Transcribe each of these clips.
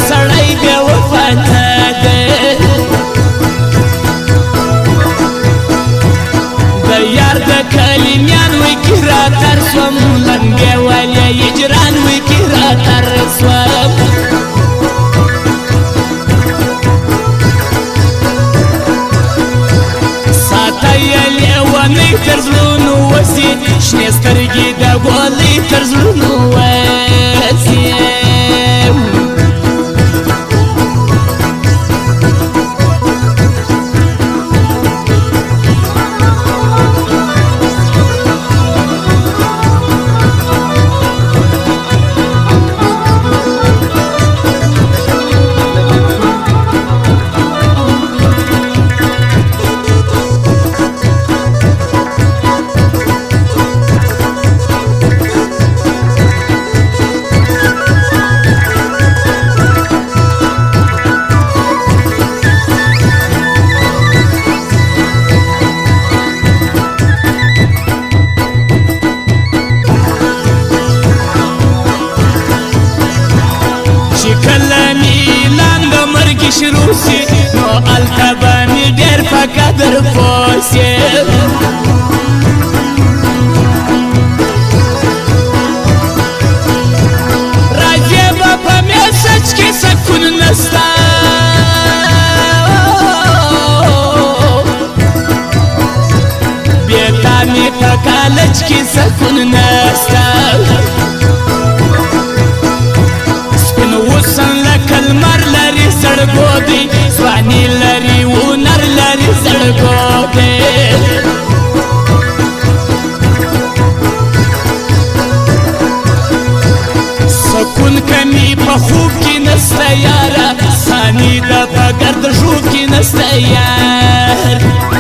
سړی بې وفا نه دی د یار د کلمیان وی کې راتر سوم لنګې ولې هجران وی کې راتر سوم ساته یې لیونۍ تر زړونو وسي شنې سترګې د ګولۍ تر زړونو وسي شروع سی نو الته به مې ډېر په قدر پوه سي راځې به په میسج کې سکون نسته بې تا مې په کالج کې سکون نسته سپین وسن لکه لمر لري زړګو دی ځواني لري هنر لري زړګو دی سکون کمی په خوب کې نسته یاره ثاني د په ګرد ژوب کې نسته یار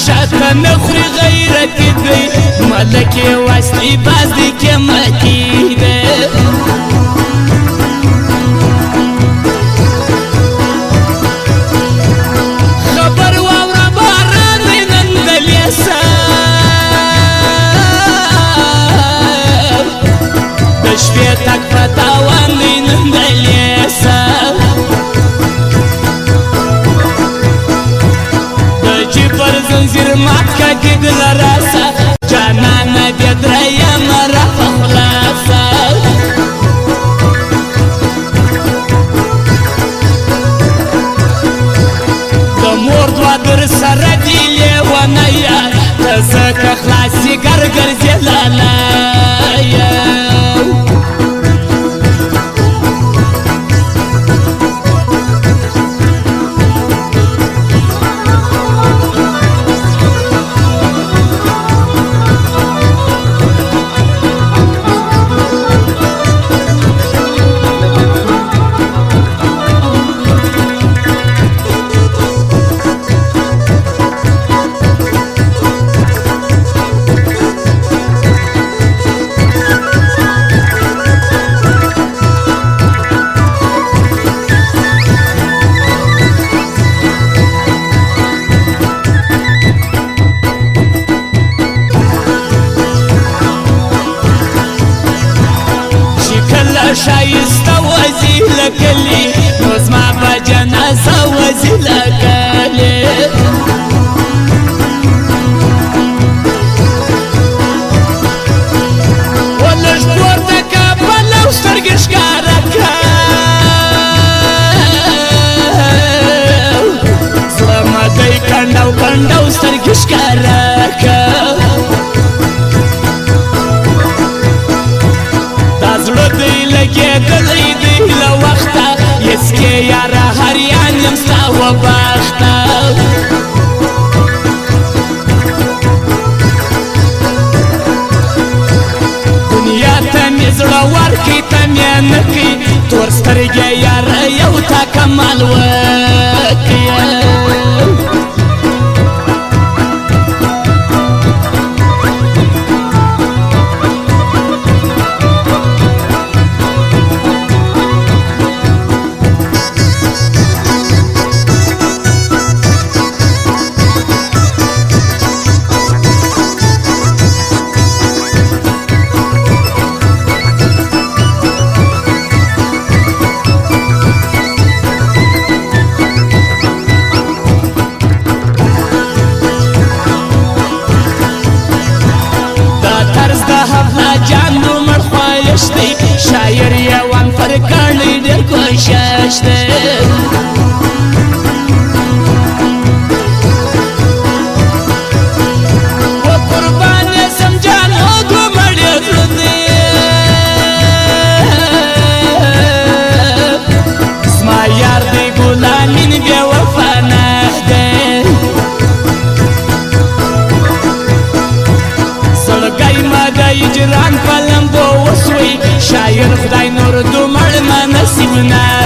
شاته نخوري غیرتي دی ملکې واسطې باز دی قیمتي دی خبر واوره باران دی نن د لیسم د شپې تک په تاوان دی نن د لیسم زنځیر مات کا کېدل راسه جانانه دې دریم را په خلاصه د مور دوه در سره دي لیونه یار ته ځکه خلاصې ګرګرځې لالیه شایسته وزي لکلی نو زما په جنازه وزي لکلی ولږ پورته که پلو سترګې ښکاره که زړه مدۍ کنډو کنډو سترګې ښکاره که دا زړه دی لګېدلی دی له وخته یسکې یاره هر یان یم ستا وبخته نکي تور سترګې یار یو تا کمال وکړي شاعر یوان پر کړی ډېر کوشش دی و قربان سم جانو ګمړ زړه دی زما یار دی ګلامین بې وفا نه دی زړګی ما د هجران په لمبو وسوی شاعر خدای نور دو مړ ما نصیب نه